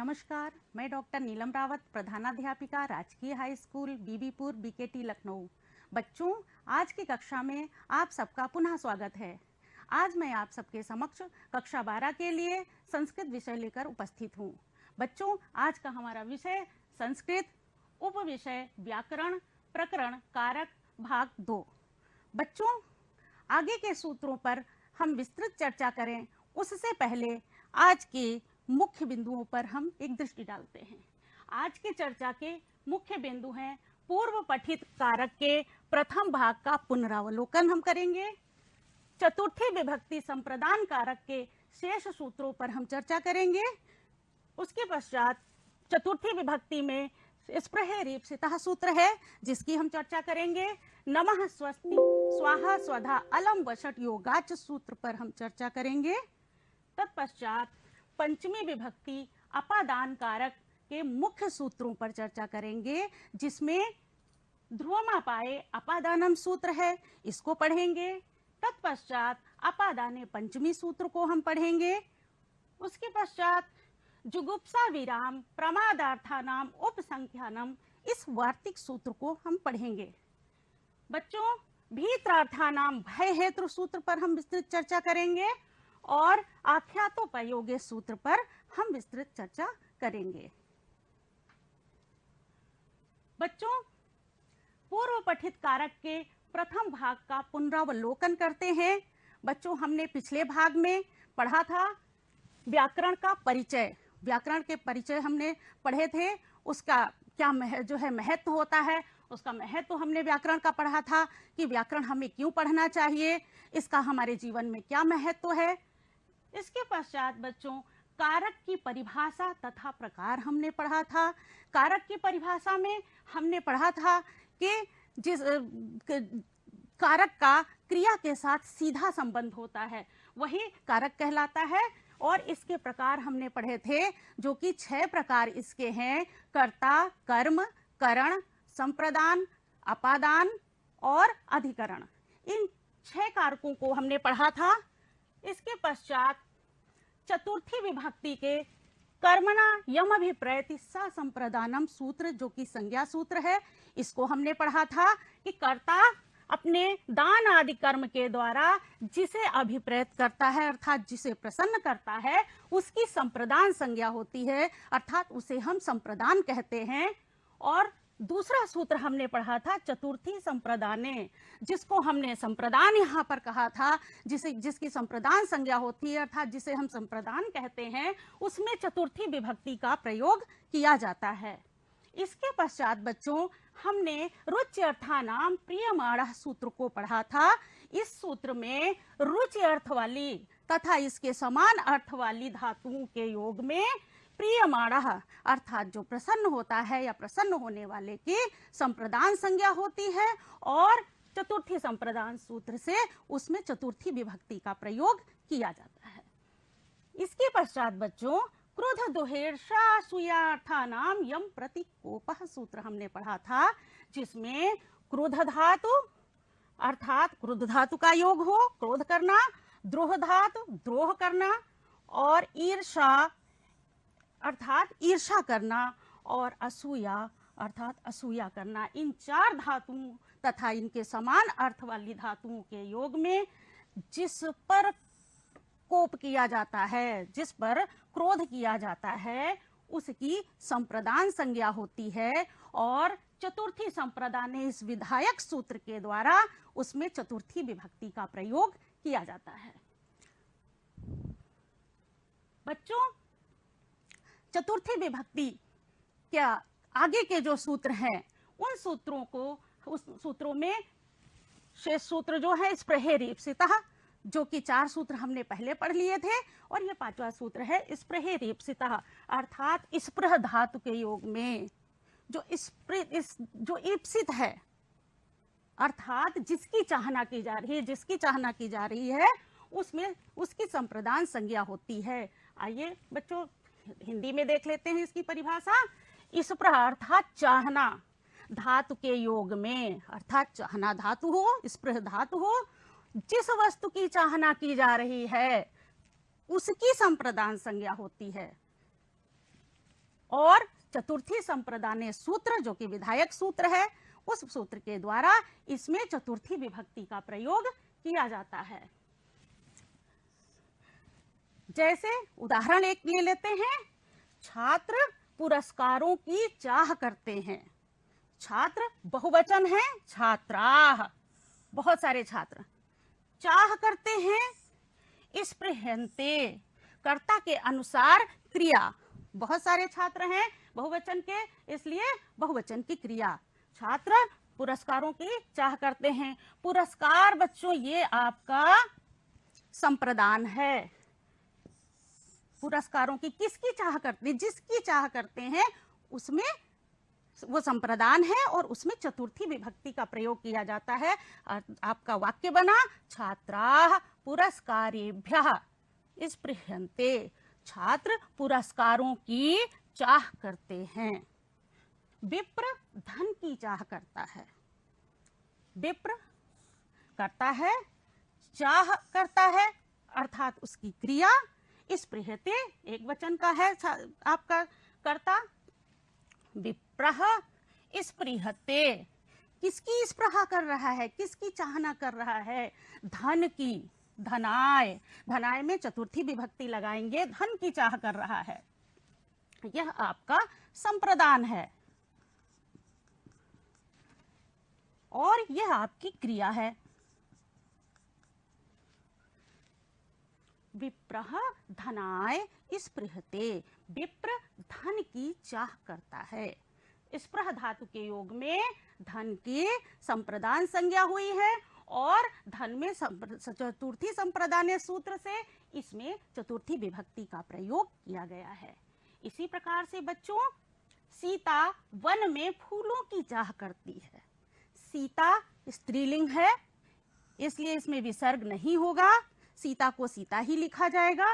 नमस्कार, मैं डॉक्टर नीलम रावत, प्रधानाध्यापिका राजकीय high school Bibipur BKT Lucknow. बच्चों, आज की कक्षा में आप सबका पुनः स्वागत है। आज मैं आप सबके समक्ष कक्षा 12 के लिए संस्कृत विषय लेकर उपस्थित हूँ। बच्चों, आज का हमारा विषय संस्कृत, उपविषय व्याकरण, प्रकरण कारक, भाग 2। बच्चों, आगे के सूत्रों पर हम विस्तृत चर्चा करें उससे पहले आज के मुख्य बिंदुओं पर हम एक दृष्टि डालते हैं। आज की चर्चा के मुख्य बिंदु हैं पूर्व पठित कारक के प्रथम भाग का पुनरावलोकन हम करेंगे। चतुर्थी विभक्ति संप्रदान कारक के शेष सूत्रों पर हम चर्चा करेंगे। उसके पश्चात चतुर्थी विभक्ति में स्पृहे रीप्सितः सूत्र है जिसकी हम चर्चा करेंगे। नमः स्वस्ति स्वाहा स्वधा अलम वषट योगाच सूत्र पर हम चर्चा करेंगे। तत्पश्चात पंचमी विभक्ति अपादान कारक के मुख्य सूत्रों पर चर्चा करेंगे जिसमें ध्रुवमापाये अपादानम सूत्र है, इसको पढ़ेंगे। तत्पश्चात अपादाने पंचमी सूत्र को हम पढ़ेंगे। उसके पश्चात जुगुप्सा विराम प्रमादार्थानाम उपसंख्यानम इस वार्तिक सूत्र को हम पढ़ेंगे। बच्चों, भीत्रार्थानाम भय हेतु सूत्र पर हम विस्तृत चर्चा करेंगे और आख्यातोपयोगे सूत्र पर हम विस्तृत चर्चा करेंगे। बच्चों, पूर्व पठित कारक के प्रथम भाग का पुनरावलोकन करते हैं। बच्चों, हमने पिछले भाग में पढ़ा था व्याकरण का परिचय। व्याकरण के परिचय हमने पढ़े थे, उसका क्या महत्व होता है, उसका महत्व हमने व्याकरण का पढ़ा था कि व्याकरण हमें क्यों पढ़ना चाहिए, इसका हमारे जीवन में क्या महत्व है। इसके पश्चात बच्चों कारक की परिभाषा तथा प्रकार हमने पढ़ा था। कारक की परिभाषा में हमने पढ़ा था कि जिस कारक का क्रिया के साथ सीधा संबंध होता है वही कारक कहलाता है। और इसके प्रकार हमने पढ़े थे जो कि 6 प्रकार इसके हैं: कर्ता, कर्म, करण, संप्रदान, अपादान और अधिकरण। इन 6 कारकों को हमने पढ़ा था। इसके पश्चात चतुर्थी विभक्ति के कर्मणा यम अभिप्रयति संप्रदानम सूत्र जो कि संज्ञा सूत्र है, इसको हमने पढ़ा था कि कर्ता अपने दान आदि कर्म के द्वारा जिसे अभिप्रेत करता है अर्थात जिसे प्रसन्न करता है उसकी संप्रदान संज्ञा होती है, अर्थात उसे हम संप्रदान कहते हैं। और दूसरा सूत्र हमने पढ़ा था चतुर्थी संप्रदाने, जिसको हमने संप्रदान यहाँ पर कहा था, जिसकी संप्रदान संज्ञा होती है अर्थात जिसे हम संप्रदान कहते हैं, उसमें चतुर्थी विभक्ति का प्रयोग किया जाता है। इसके पश्चात बच्चों हमने रुचि अर्थानाम प्रियमाणः सूत्र को पढ़ा था। इस सूत्र में रुचि अर्थ वाली तथा इसके समान अर्थ वाली धातुओं के योग में प्रियमाणः अर्थात जो प्रसन्न होता है या प्रसन्न होने वाले की संप्रदान संज्ञा होती है और चतुर्थी संप्रदान सूत्र से उसमें चतुर्थी विभक्ति का प्रयोग किया जाता है। इसके पश्चात बच्चों क्रोध दुहेर्षा असूयार्थानाम यम प्रतिकोपः सूत्र हमने पढ़ा था जिसमें क्रोध धातु अर्थात क्रोध धातु का योग हो, क्रोध करना, द्रोह धातु द्रोह करना और ईर्षा अर्थात ईर्षा करना और असूया अर्थात असूया करना, इन 4 धातुओं तथा इनके समान अर्थ वाली धातुओं के योग में जिस पर कोप किया जाता है, जिस पर क्रोध किया जाता है, उसकी संप्रदान संज्ञा होती है और चतुर्थी संप्रदान इस विधायक सूत्र के द्वारा उसमें चतुर्थी विभक्ति का प्रयोग किया जाता है। बच्चों, चतुर्थी विभक्ति क्या आगे के जो सूत्र हैं उन सूत्रों को, उस सूत्रों में शेष सूत्र जो है स्पृहे रीप्सितः, जो कि 4 सूत्र हमने पहले पढ़ लिए थे, और ये 5वां सूत्र है स्पृहे रीप्सितः अर्थात स्पृह धातु के योग में जो जो ईप्सित है अर्थात जिसकी चाहना की जा रही है, जिसकी चाहना की जा रही है उसमें उसकी संप्रदान संज्ञा होती है। आइए बच्चों हिंदी में देख लेते हैं इसकी परिभाषा। स्पृह अर्थात चाहना धातु के योग में, अर्थात चाहना धातु हो, स्पृह धातु हो, जिस वस्तु की चाहना की जा रही है उसकी संप्रदान संज्ञा होती है। और चतुर्थी संप्रदान सूत्र जो कि विधायक सूत्र है, उस सूत्र के द्वारा इसमें चतुर्थी विभक्ति का प्रयोग किया जाता है। जैसे उदाहरण एक ले लेते हैं, छात्र पुरस्कारों की चाह करते हैं। छात्र बहुवचन है, छात्राः, बहुत सारे छात्र। चाह करते हैं, स्पृहन्ते, कर्ता के अनुसार क्रिया, बहुत सारे छात्र हैं बहुवचन के, इसलिए बहुवचन की क्रिया। छात्र पुरस्कारों की चाह करते हैं। पुरस्कार बच्चों ये आपका संप्रदान है। पुरस्कारों की किसकी चाह करते हैं? जिसकी चाह करते हैं उसमें वो संप्रदान है और उसमें चतुर्थी विभक्ति का प्रयोग किया जाता है। आपका वाक्य बना, छात्राः पुरस्कारेभ्यः स्पृह्यन्ते। छात्र पुरस्कारों की चाह करते हैं। विप्र धन की चाह करता है। विप्र करता है, चाह करता है, अर्थात उसकी क्रिया। स्पृहते एक वचन का है आपका कर्ता। विप्रः स्पृहते, किसकी स्पृहा कर रहा है, किसकी चाहना कर रहा है? धन की। धनाय, धनाय में चतुर्थी विभक्ति लगाएंगे, धन की चाह कर रहा है। यह आपका संप्रदान है और यह आपकी क्रिया है। विप्रः धनाय स्पृहते, विप्र धन की चाह करता है। स्पृह धातु के योग में धन की संप्रदान संज्ञा हुई है और धन में चतुर्थी संप्रदान सूत्र से इसमें चतुर्थी विभक्ति का प्रयोग किया गया है। इसी प्रकार से बच्चों, सीता वन में फूलों की चाह करती है। सीता स्त्रीलिंग है, इसलिए इसमें विसर्ग नहीं होगा, सीता को सीता ही लिखा जाएगा।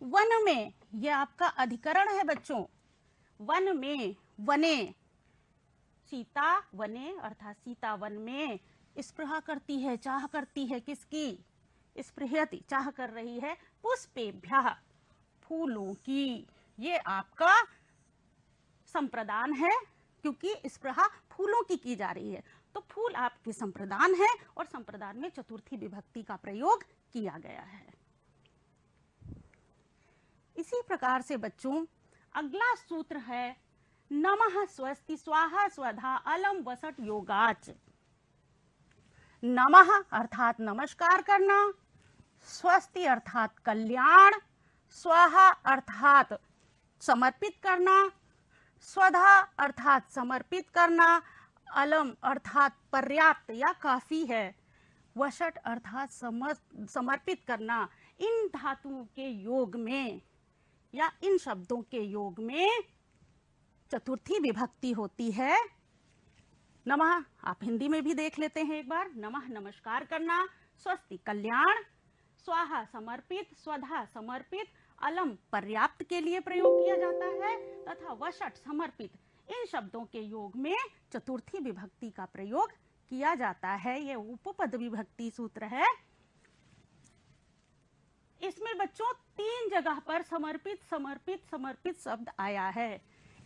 वन में, यह आपका अधिकरण है बच्चों। वन में, वने, सीता वने अर्थात सीता वन में स्पृहा करती है, चाह करती है। किसकी? स्पृहति, चाह कर रही है। पुष्पेभ्यः, फूलों की। ये आपका संप्रदान है, क्योंकि स्पृहा फूलों की जा रही है, तो फूल आपके संप्रदान है और संप्रदान में चतुर्थी विभक्ति का प्रयोग किया गया है। इसी प्रकार से बच्चों अगला सूत्र है नमः स्वस्ति स्वाहा स्वधा अलम वसट योगाच। नमः अर्थात नमस्कार करना, स्वस्ति अर्थात कल्याण, स्वाहा अर्थात समर्पित करना, स्वधा अर्थात समर्पित करना, अलम अर्थात पर्याप्त या काफी है, वशट अर्थात समर्पित करना। इन धातुओं के योग में या इन शब्दों के योग में चतुर्थी विभक्ति होती है। नमः आप हिंदी में भी देख लेते हैं एक बार। नमः नमस्कार करना, स्वस्ति कल्याण, स्वाहा समर्पित, स्वधा समर्पित, अलम पर्याप्त के लिए प्रयोग किया जाता है तथा वशट समर्पित। इन शब्दों के योग में चतुर्थी विभक्ति का प्रयोग किया जाता है। यह उपपद विभक्ति सूत्र है। इसमें बच्चों 3 जगह पर समर्पित समर्पित समर्पित शब्द आया है।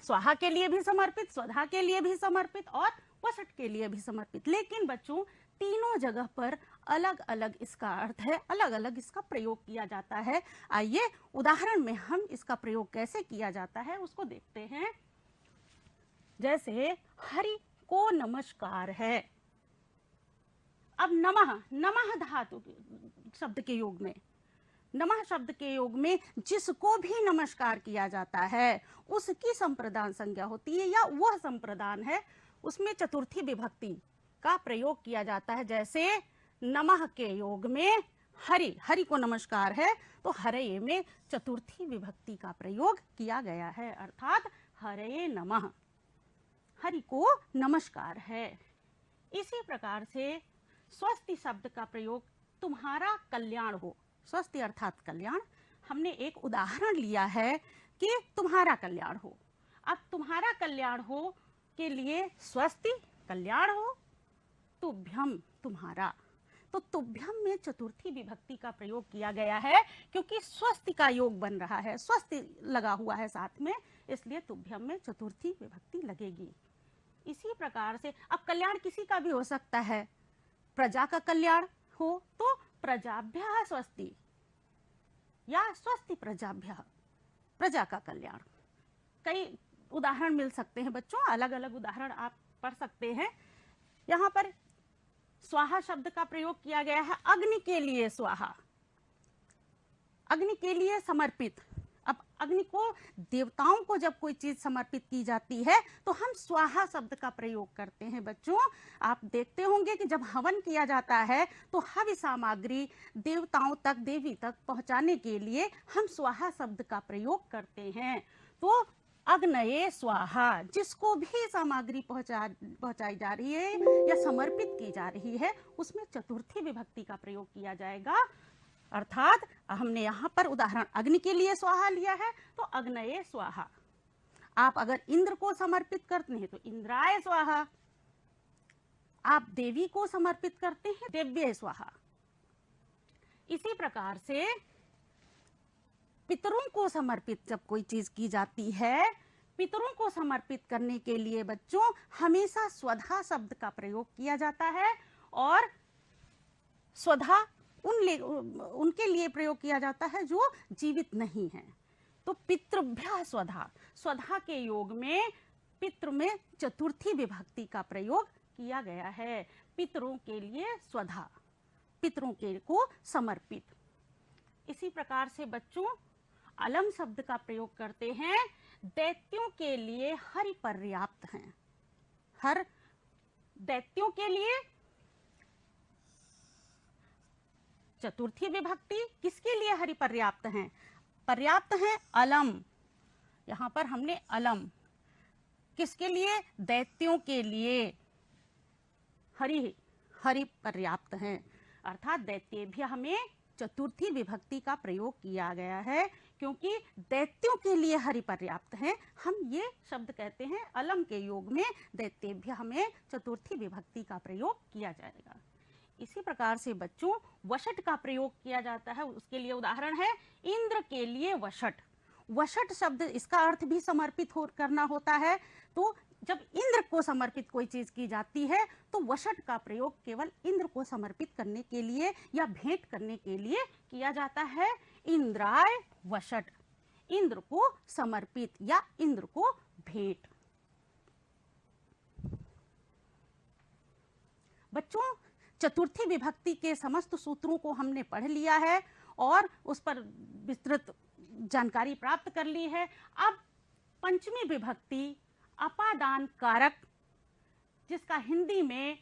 स्वाहा के लिए भी समर्पित, स्वधा के लिए भी समर्पित और वशट के लिए भी समर्पित। लेकिन बच्चों तीनों जगह पर अलग अलग इसका अर्थ है, अलग अलग इसका प्रयोग किया जाता है। आइए उदाहरण में हम इसका प्रयोग कैसे किया जाता है उसको देखते हैं। जैसे हरि को नमस्कार है। अब नमः, नमः धातु शब्द के योग में, नमः शब्द के योग में जिसको भी नमस्कार किया जाता है उसकी संप्रदान संज्ञा होती है या वह संप्रदान है, उसमें चतुर्थी विभक्ति का प्रयोग किया जाता है। जैसे नमः के योग में हरि, हरि को नमस्कार है तो हरये में चतुर्थी विभक्ति का प्रयोग किया गया है, अर्थात हरये नमः, हरि को नमस्कार है। इसी प्रकार से स्वस्ति शब्द का प्रयोग तुम्हारा कल्याण हो, स्वस्ति अर्थात कल्याण। हमने एक उदाहरण लिया है कि तुम्हारा कल्याण हो। अब तुम्हारा कल्याण हो के लिए स्वस्ति कल्याण हो, तुभ्यम तुम्हारा, तो तुभ्यम में चतुर्थी विभक्ति का प्रयोग किया गया है, क्योंकि स्वस्ति का योग बन रहा है, स्वस्ति लगा हुआ है साथ में, इसलिए तुभ्यम में चतुर्थी विभक्ति लगेगी। इसी प्रकार से अब कल्याण किसी का भी हो सकता है, प्रजा का कल्याण हो तो प्रजाभ्यः स्वस्ति या स्वस्ति प्रजाभ्यः, प्रजा का कल्याण। कई उदाहरण मिल सकते हैं बच्चों, अलग अलग उदाहरण आप पढ़ सकते हैं। यहाँ पर स्वाहा शब्द का प्रयोग किया गया है, अग्नि के लिए स्वाहा, अग्नि के लिए समर्पित। अब अग्नि को, देवताओं को जब कोई चीज समर्पित की जाती है तो हम स्वाहा शब्द का प्रयोग करते हैं बच्चों। आप देखते होंगे कि जब हवन किया जाता है तो हवि सामग्री देवताओं तक, देवी तक पहुंचाने के लिए हम स्वाहा शब्द का प्रयोग करते हैं। तो अग्नये स्वाहा, जिसको भी सामग्री पहुंचाई जा रही है या समर्पित की जा रही है, उसमें चतुर्थी विभक्ति का प्रयोग किया जाएगा। अर्थात हमने यहाँ पर उदाहरण अग्नि के लिए स्वाहा लिया है तो अग्नये स्वाहा। आप अगर इंद्र को समर्पित करते हैं तो इंद्राय स्वाहा, आप देवी को समर्पित करते हैं देव्ये स्वाहा। इसी प्रकार से पितरों को समर्पित जब कोई चीज की जाती है, पितरों को समर्पित करने के लिए बच्चों हमेशा स्वधा शब्द का प्रयोग किया जाता है, और स्वधा उनके लिए प्रयोग किया जाता है जो जीवित नहीं है। तो पितृभ्यः स्वधा, स्वधा के योग में पितृ में चतुर्थी विभक्ति का प्रयोग किया गया है। पितरों के लिए स्वधा, पितरों के को समर्पित। इसी प्रकार से बच्चों अलम शब्द का प्रयोग करते हैं, दैत्यों के लिए हरि पर्याप्त हैं। हर दैत्यों के लिए चतुर्थी विभक्ति, किसके लिए हरि पर्याप्त हैं? पर्याप्त हैं अलम, यहां पर हमने अलम, किसके लिए? दैत्यों के लिए हरि पर्याप्त हैं। अर्थात दैत्येभ्यः हमें चतुर्थी विभक्ति का प्रयोग किया गया है, क्योंकि दैत्यों के लिए हरि पर्याप्त हैं। हम ये शब्द कहते हैं अलम के योग में दैत्येभ्यः हमें चतुर्थी विभक्ति का प्रयोग किया जाएगा। इसी प्रकार से बच्चों वषट का प्रयोग किया जाता है, उसके लिए उदाहरण है इंद्र के लिए वषट। वषट शब्द, इसका अर्थ भी समर्पित करना होता है। तो जब इंद्र को समर्पित कोई चीज की जाती है तो वषट का प्रयोग केवल इंद्र को समर्पित करने के लिए या भेंट करने के लिए किया जाता है। इंद्राय वषट, इंद्र को समर्पित या इंद्र को भेंट। बच्चों चतुर्थी विभक्ति के समस्त सूत्रों को हमने पढ़ लिया है और उस पर विस्तृत जानकारी प्राप्त कर ली है। अब पंचमी विभक्ति अपादान कारक, जिसका हिंदी में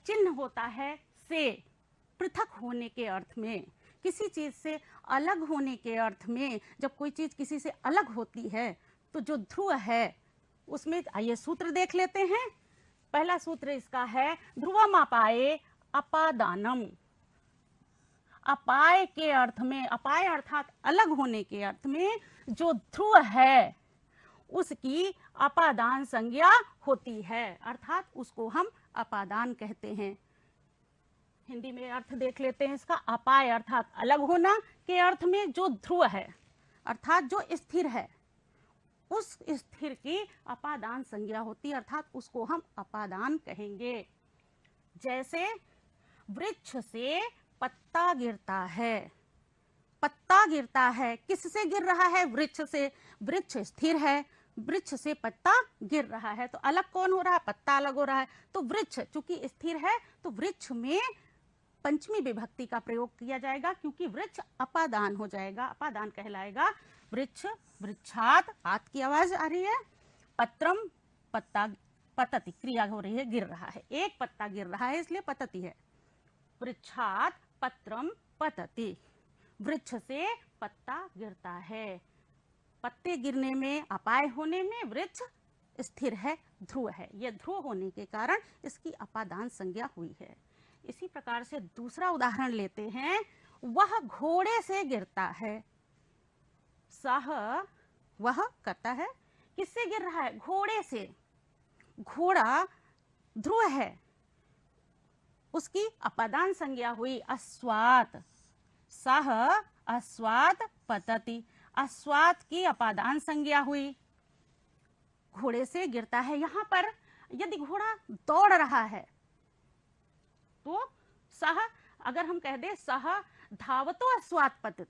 चिन्ह होता है से, पृथक होने के अर्थ में, किसी चीज से अलग होने के अर्थ में। जब कोई चीज किसी से अलग होती है तो जो ध्रुव है उसमें, आइए सूत्र देख लेते हैं। पहला सूत्र इसका है ध्रुवम अपाये अपादानम। अपाय के अर्थ में, अपाय अर्थात अलग होने के अर्थ में जो ध्रुव है उसकी अपादान संज्ञा होती है, अर्थात उसको हम अपादान कहते हैं। हिंदी में अर्थ देख लेते हैं इसका। अपाय अर्थात अलग होना के अर्थ में जो ध्रुव है अर्थात जो स्थिर है, उस स्थिर की अपादान संज्ञा होती है, अर्थात उसको हम अपादान कहेंगे। जैसे वृक्ष से पत्ता गिरता है, पत्ता गिरता है, किससे गिर रहा है? वृक्ष से। वृक्ष स्थिर है, वृक्ष से पत्ता गिर रहा है, तो अलग कौन हो रहा है? पत्ता अलग हो रहा है। तो वृक्ष चूंकि स्थिर है तो वृक्ष में पंचमी विभक्ति का प्रयोग किया जाएगा, क्योंकि वृक्ष अपादान हो जाएगा, अपादान कहलाएगा। वृक्ष, वृक्षात, आत की आवाज आ रही है। पत्रम, पत्ता, पतति, क्रिया हो रही है, गिर रहा है, एक पत्ता गिर रहा है इसलिए पतति है। वृक्षात पत्रम पतति, वृक्ष से पत्ता गिरता है। पत्ते गिरने में, अपाय होने में वृक्ष स्थिर है, ध्रुव है। यह ध्रुव होने के कारण इसकी अपादान संज्ञा हुई है। इसी प्रकार से दूसरा उदाहरण लेते हैं। वह घोड़े से गिरता है। सह, वह करता है, किससे गिर रहा है? घोड़े से। घोड़ा ध्रुव है, उसकी अपादान संज्ञा हुई अस्वात, सह अस्वात पतति, अस्वात की अपादान संज्ञा हुई, घोड़े से गिरता है। यहां पर यदि घोड़ा दौड़ रहा है तो सह, अगर हम कह दे सह धावतो अस्वात पतति,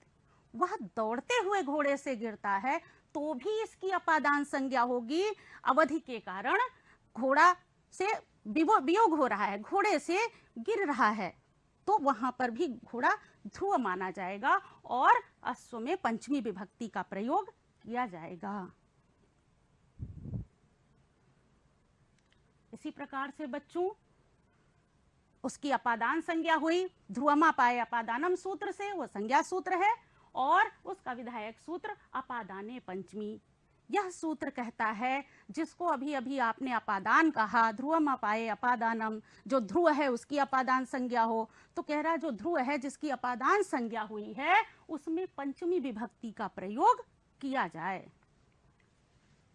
वह दौड़ते हुए घोड़े से गिरता है तो भी इसकी अपादान संज्ञा होगी। अवधि के कारण घोड़ा से वियोग हो रहा है, घोड़े से गिर रहा है, तो वहां पर भी घोड़ा ध्रुव माना जाएगा और अश्व में पंचमी विभक्ति का प्रयोग किया जाएगा। इसी प्रकार से बच्चों उसकी अपादान संज्ञा हुई, ध्रुवमा पाए अपादानम सूत्र से, वो संज्ञा सूत्र है, और उसका विधायक सूत्र अपादाने पंचमी। यह सूत्र कहता है, जिसको अभी अभी आपने अपादान कहा, ध्रुवम अपाए अपादानम, जो ध्रुव है उसकी अपादान संज्ञा हो, तो कह रहा है जो ध्रुव है जिसकी अपादान संज्ञा हुई है उसमें पंचमी विभक्ति का प्रयोग किया जाए।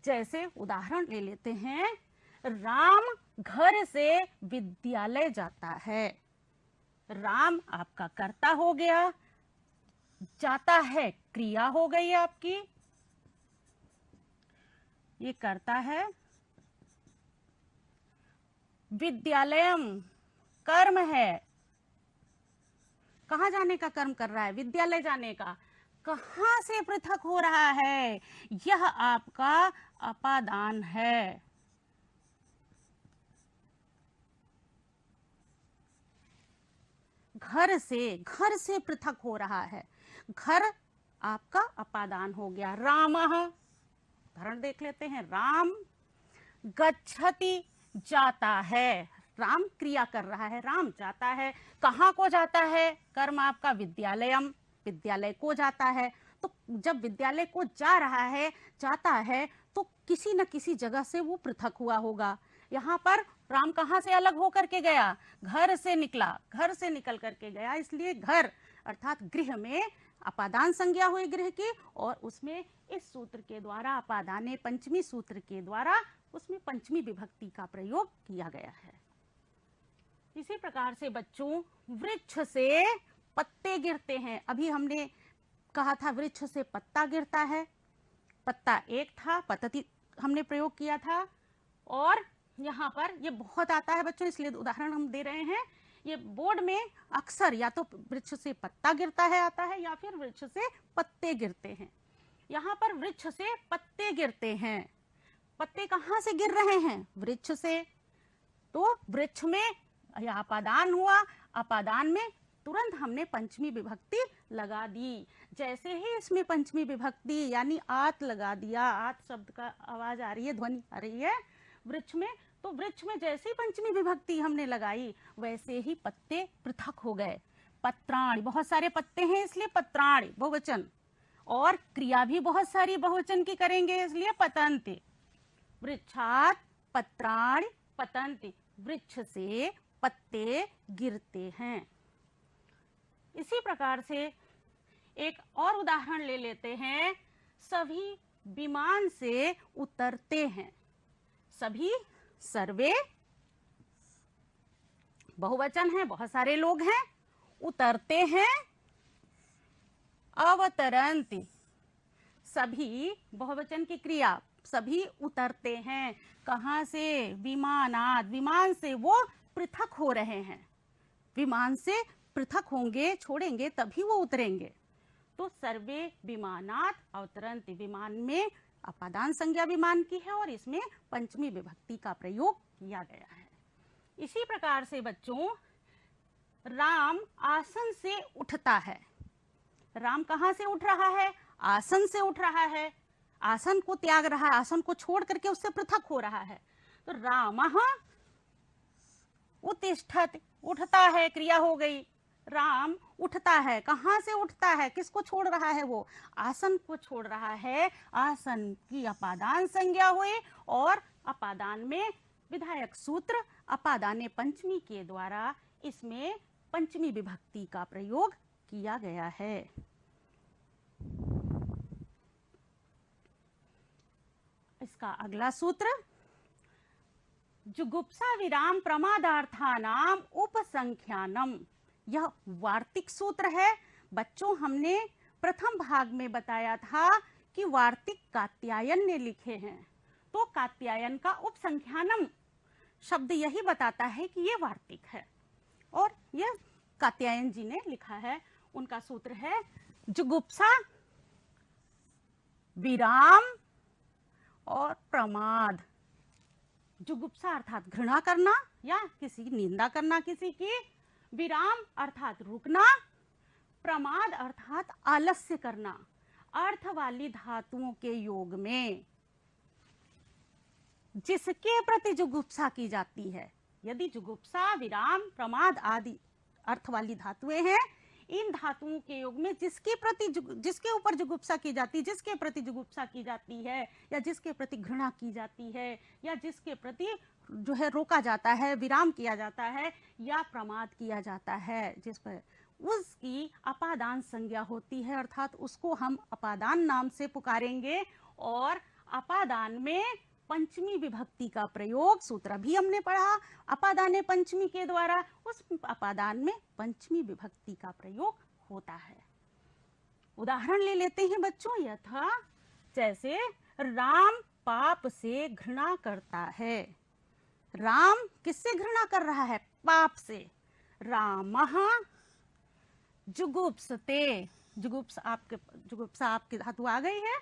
जैसे उदाहरण ले लेते हैं, राम घर से विद्यालय जाता है। राम आपका कर्ता हो गया, जाता है क्रिया हो गई आपकी, ये करता है, विद्यालयम कर्म है, कहां जाने का कर्म कर रहा है, विद्यालय जाने का। कहां से पृथक हो रहा है, यह आपका अपादान है। घर से पृथक हो रहा है, घर आपका अपादान हो गया। रामः, उदाहरण देख लेते हैं, राम गच्छति जाता है, राम क्रिया कर रहा है, राम जाता है, कहाँ को जाता है, कर्म आपका विद्यालयम, विद्यालय को जाता है। तो जब विद्यालय को जा रहा है, जाता है, तो किसी न किसी जगह से वो पृथक हुआ होगा। यहाँ पर राम कहाँ से अलग होकर के गया, घर से निकला, घर से निकल करके गया, इसलिए घर अर्थात गृह में अपादान संज्ञा हुई गृह की, और उसमें इस सूत्र के द्वारा, अपादाने पंचमी सूत्र के द्वारा उसमें पंचमी विभक्ति का प्रयोग किया गया है। इसी प्रकार से बच्चों वृक्ष से पत्ते गिरते हैं। अभी हमने कहा था वृक्ष से पत्ता गिरता है, पत्ता एक था, पतति हमने प्रयोग किया था, और यहाँ पर ये बहुत आता है बच्चों, इसलिए उदाहरण हम दे रहे हैं। ये बोर्ड में अक्सर या तो वृक्ष से पत्ता गिरता है आता है, या फिर वृक्ष से पत्ते गिरते हैं। यहाँ पर वृक्ष से पत्ते गिरते हैं, पत्ते कहाँ से गिर रहे हैं, वृक्ष से, तो वृक्ष में यह अपादान हुआ, अपादान में तुरंत हमने पंचमी विभक्ति लगा दी। जैसे ही इसमें पंचमी विभक्ति यानी आत लगा दिया, आत शब्द का आवाज आ रही है, ध्वनि आ रही है वृक्ष में, तो वृक्ष में जैसे ही पंचमी विभक्ति हमने लगाई वैसे ही पत्ते पृथक हो गए। पत्राणि, बहुत सारे पत्ते हैं इसलिए पत्राणि बहुवचन, और क्रिया भी बहुत सारी बहुवचन की करेंगे इसलिए पतन्ति। वृक्षात पत्राणि पतन्ति, वृक्ष से पत्ते गिरते हैं। इसी प्रकार से एक और उदाहरण ले लेते हैं, सभी विमान से उतरते हैं। सभी, सर्वे बहुवचन है, बहुत सारे लोग हैं, उतरते हैं, अवतरन्ति, सभी बहुवचन की क्रिया, सभी उतरते हैं। कहां से, विमानात, विमान से वो पृथक हो रहे हैं, विमान से पृथक होंगे, छोड़ेंगे तभी वो उतरेंगे। तो सर्वे विमानात अवतरन्ति, विमान में अपादान संज्ञा विमान की है और इसमें पंचमी विभक्ति का प्रयोग किया गया है। इसी प्रकार से बच्चों राम आसन से उठता है। राम कहाँ से उठ रहा है, आसन से उठ रहा है, आसन को त्याग रहा है, आसन को छोड़ करके उससे पृथक हो रहा है। तो रामः उत्तिष्ठति, उठता है, क्रिया हो गई, राम उठता है, कहाँ से उठता है, किसको छोड़ रहा है, वो आसन को छोड़ रहा है, आसन की अपादान संज्ञा हुई, और अपादान में विधायक सूत्र अपादाने पंचमी के द्वारा इसमें पंचमी विभक्ति का प्रयोग किया गया है। इसका अगला सूत्र जुगुप्सा विराम प्रमादार्थानाम उपसंख्यानम, यह वार्तिक सूत्र है। बच्चों, हमने प्रथम भाग में बताया था कि वार्तिक कात्यायन ने लिखे हैं, तो कात्यायन का उपसंख्यानम शब्द यही बताता है कि ये वार्तिक है, और यह कात्यायन जी ने लिखा है। उनका सूत्र है जुगुप्सा विराम और प्रमाद। जुगुप्सा अर्थात घृणा करना या किसी की निंदा करना किसी की, विराम अर्थात रुकना, प्रमाद अर्थात आलस्य करना। अर्थ वाली धातुओं के योग में जिसके प्रति जुगुप्सा की जाती है, यदि जुगुप्सा विराम प्रमाद आदि अर्थ वाली धातुएं हैं, इन धातुओं के योग में जिसके ऊपर जुगुप्सा की जाती, जिसके प्रति जुगुप्सा की जाती है, या जिसके प्रति घृणा की जाती है, या जिसके प्रति जो है रोका जाता है, विराम किया जाता है या प्रमाद किया जाता है, जिस पर उसकी अपादान संज्ञा होती है, अर्थात उसको हम अपादान नाम से पुकारेंगे। और अपादान में पंचमी विभक्ति का प्रयोग, सूत्र भी हमने पढ़ा, अपादाने पंचमी के द्वारा उस अपादान में पंचमी विभक्ति का प्रयोग होता है। उदाहरण ले लेते हैं बच्चों, यथा जैसे राम पाप से घृणा करता है। राम किससे घृणा कर रहा है? पाप से। रामः जुगुप्सते, जुगुप्सा आपके धातु आ गई है।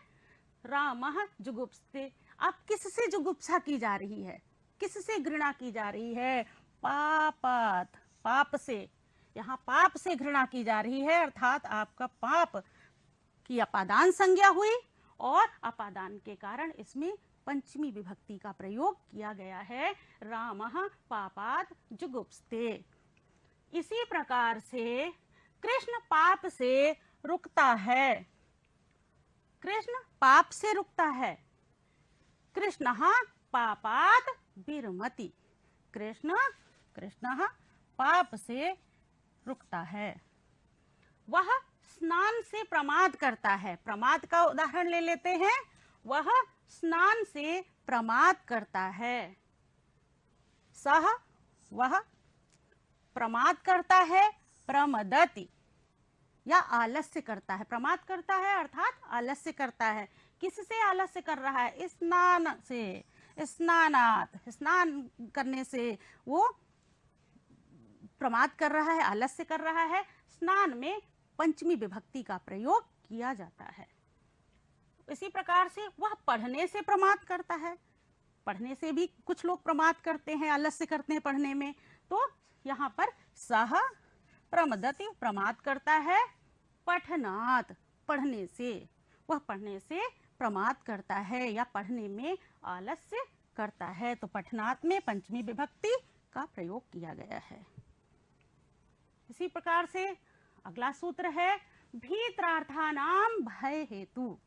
रामः जुगुप्सते, आप किससे जुगुप्सा की जा रही है, किससे घृणा की जा रही है? पापात, पाप से। यहाँ पाप से घृणा की जा रही है, अर्थात आपका पाप की अपादान संज्ञा हुई, और अपादान के कारण इसमें पंचमी विभक्ति का प्रयोग किया गया है। रामः पापात जुगुप्सते। इसी प्रकार से कृष्ण पाप से रुकता है। कृष्ण पाप से रुकता है। कृष्णः पापात् विरमति। कृष्णः पाप से रुकता है। वह स्नान से प्रमाद करता है। प्रमाद का उदाहरण ले लेते हैं। वह स्नान से प्रमाद करता है। सह, वह प्रमाद करता है। प्रमदति, या आलस्य करता है। प्रमाद करता है अर्थात आलस्य करता है। किससे आलस्य कर रहा है? स्नान से। स्नानात, स्नान करने से वो प्रमाद कर रहा है, आलस्य कर रहा है। स्नान में पंचमी विभक्ति का प्रयोग किया जाता है। इसी प्रकार से वह पढ़ने से प्रमाद करता है। पढ़ने से भी कुछ लोग प्रमाद करते हैं, आलस्य करते हैं पढ़ने में। तो यहाँ पर सह प्रमदति, प्रमाद करता है। पठनात्, पढ़ने से, वह पढ़ने से प्रमाद करता है या पढ़ने में आलस्य करता है। तो पठनात् में पंचमी विभक्ति का प्रयोग किया गया है। इसी प्रकार से अगला सूत्र है भीत्रार्थानाम भय हेतु।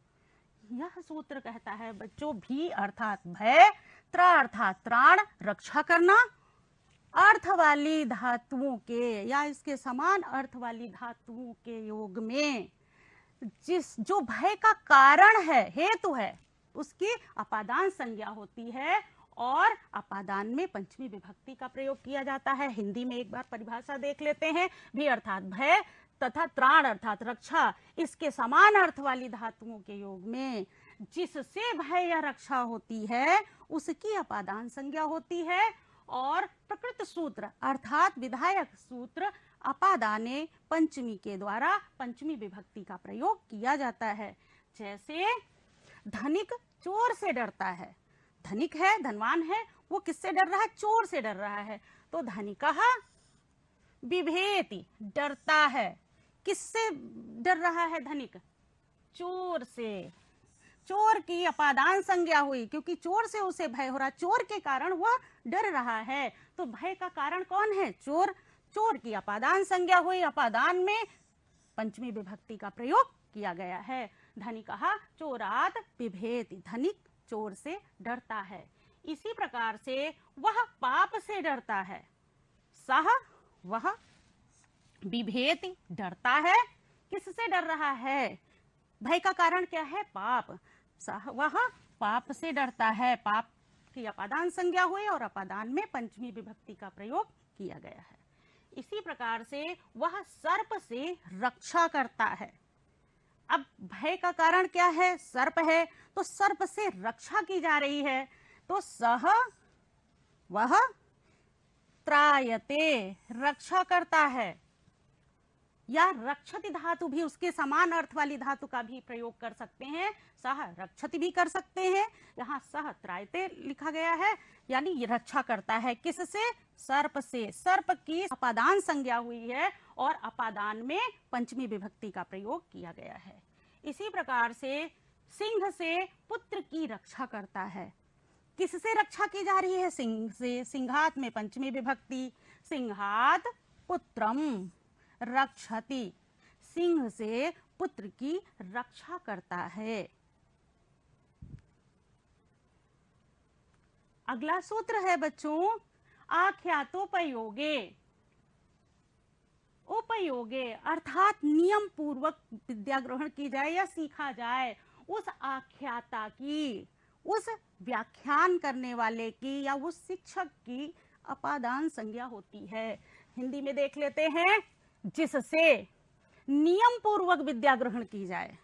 यह सूत्र कहता है बच्चों, भी अर्थात भय, त्रा अर्थात त्राण, रक्षा करना। अर्थ वाली धातुओं के या इसके समान अर्थ वाली धातुओं के योग में जो भय का कारण है, हेतु है, उसकी अपादान संज्ञा होती है, और अपादान में पंचमी विभक्ति का प्रयोग किया जाता है। हिंदी में एक बार परिभाषा देख लेते हैं। भी अर्थात भय तथा त्राण अर्थात रक्षा, इसके समान अर्थ वाली धातुओं के योग में जिससे भय या रक्षा होती है उसकी अपादान संज्ञा होती है। और प्रकृत सूत्र अर्थात विधायक सूत्र अपादाने पंचमी के द्वारा पंचमी विभक्ति का प्रयोग किया जाता है। जैसे धनिक चोर से डरता है। धनिक है, धनवान है, वो किससे डर रहा है? चोर से डर रहा है। तो धनिकः बिभेति, डरता है। किससे डर रहा है धनिक? चोर से। चोर की अपादान संज्ञा हुई, क्योंकि चोर से उसे भय हो रहा, चोर के कारण वह डर रहा है। तो भय का कारण कौन है? चोर। चोर की अपादान संज्ञा हुई, अपादान में पंचमी विभक्ति का प्रयोग किया गया है। धनिकः चोरात् बिभेति, धनिक चोर से डरता है। इसी प्रकार से वह पाप से डरता है। सह, वह बिभेति, डरता है। किससे डर रहा है? भय का कारण क्या है? पाप। वह पाप से डरता है। पाप उसकी अपादान संज्ञा हुई और अपादान में पंचमी विभक्ति का प्रयोग किया गया है। इसी प्रकार से वह सर्प से रक्षा करता है। अब भय का कारण क्या है? सर्प है, तो सर्प से रक्षा की जा रही है, तो सह वह त्रायते, रक्षा करता है। या रक्षति धातु भी, उसके समान अर्थ वाली धातु का भी प्रयोग कर सकते हैं, सह रक्षति भी कर सकते हैं। यहाँ सह त्रायते लिखा गया है, यानी ये रक्षा करता है। किससे? सर्प से। सर्प की अपादान संज्ञा हुई है और अपादान में पंचमी विभक्ति का प्रयोग किया गया है। इसी प्रकार से सिंह से पुत्र की रक्षा करता है। किससे रक्षा की जा रही है? सिंह से। सिंघात में पंचमी विभक्ति, सिंघात पुत्रम रक्षति, सिंह से पुत्र की रक्षा करता है। अगला सूत्र है बच्चों, आख्यातोपयोगे। उपयोगे अर्थात नियम पूर्वक विद्या ग्रहण की जाए या सीखा जाए, उस आख्याता की, उस व्याख्यान करने वाले की या उस शिक्षक की अपादान संज्ञा होती है। हिंदी में देख लेते हैं, जिससे नियम पूर्वक विद्या ग्रहण की जाए।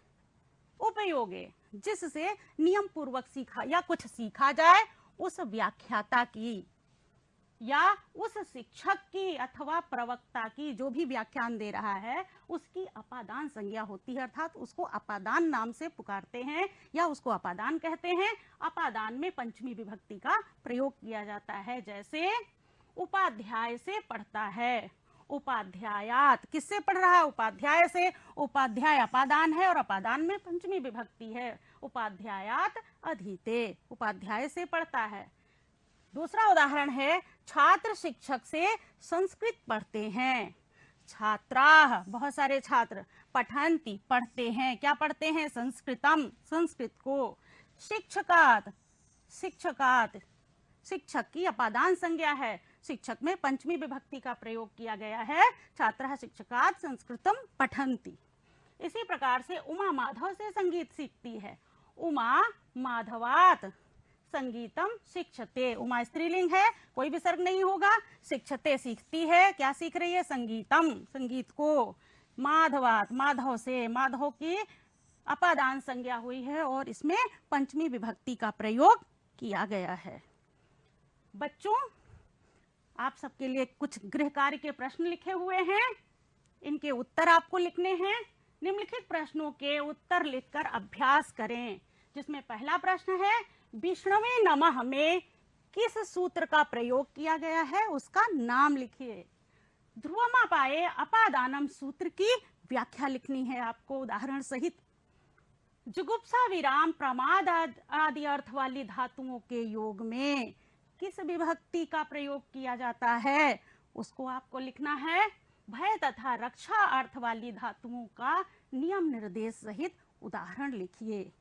उपयोगे, जिससे नियम पूर्वक सीखा या कुछ सीखा जाए, उस व्याख्याता की या उस शिक्षक की अथवा प्रवक्ता की, जो भी व्याख्यान दे रहा है, उसकी अपादान संज्ञा होती है, अर्थात उसको अपादान नाम से पुकारते हैं या उसको अपादान कहते हैं। अपादान में पंचमी विभक्ति का प्रयोग किया जाता है। जैसे उपाध्याय से पढ़ता है, उपाध्यायात, किससे पढ़ रहा है? उपाध्याय से। उपाध्याय अपादान है और अपादान में पंचमी विभक्ति है। उपाध्यायात अधीते, उपाध्याय से पढ़ता है। दूसरा उदाहरण है, छात्र शिक्षक से संस्कृत पढ़ते हैं। छात्राः, बहुत सारे छात्र, पठन्ति पढ़ते हैं। क्या पढ़ते हैं? संस्कृतम, संस्कृत को। शिक्षकात्, शिक्षकात्, शिक्षक की अपादान संज्ञा है। शिक्षक में पंचमी विभक्ति का प्रयोग किया गया है। छात्रः शिक्षकात् संस्कृतम पठन्ति। इसी प्रकार से उमा माधव से संगीत सीखती है। उमा माधवात् संगीतम शिक्षते। उमा स्त्रीलिंग है, कोई विसर्ग नहीं होगा। शिक्षते सीखती है, क्या सीख रही है? संगीतम, संगीत को। माधवात्, माधव से, माधव की अपादान संज्ञा हुई है और इसमें पंचमी विभक्ति का प्रयोग किया गया है। बच्चों, आप सबके लिए कुछ गृह कार्य के प्रश्न लिखे हुए हैं, इनके उत्तर आपको लिखने हैं। निम्नलिखित प्रश्नों के उत्तर लिखकर अभ्यास करें। जिसमें पहला प्रश्न है, विष्णवे नमः में किस सूत्र का प्रयोग किया गया है, उसका नाम लिखिए। ध्रुवमापाये अपादानम सूत्र की व्याख्या लिखनी है आपको उदाहरण सहित। जुगुप्सा विराम प्रमाद आदि अर्थ वाली धातुओं के योग में किस विभक्ति का प्रयोग किया जाता है, उसको आपको लिखना है। भय तथा रक्षा अर्थ वाली धातुओं का नियम निर्देश सहित उदाहरण लिखिए।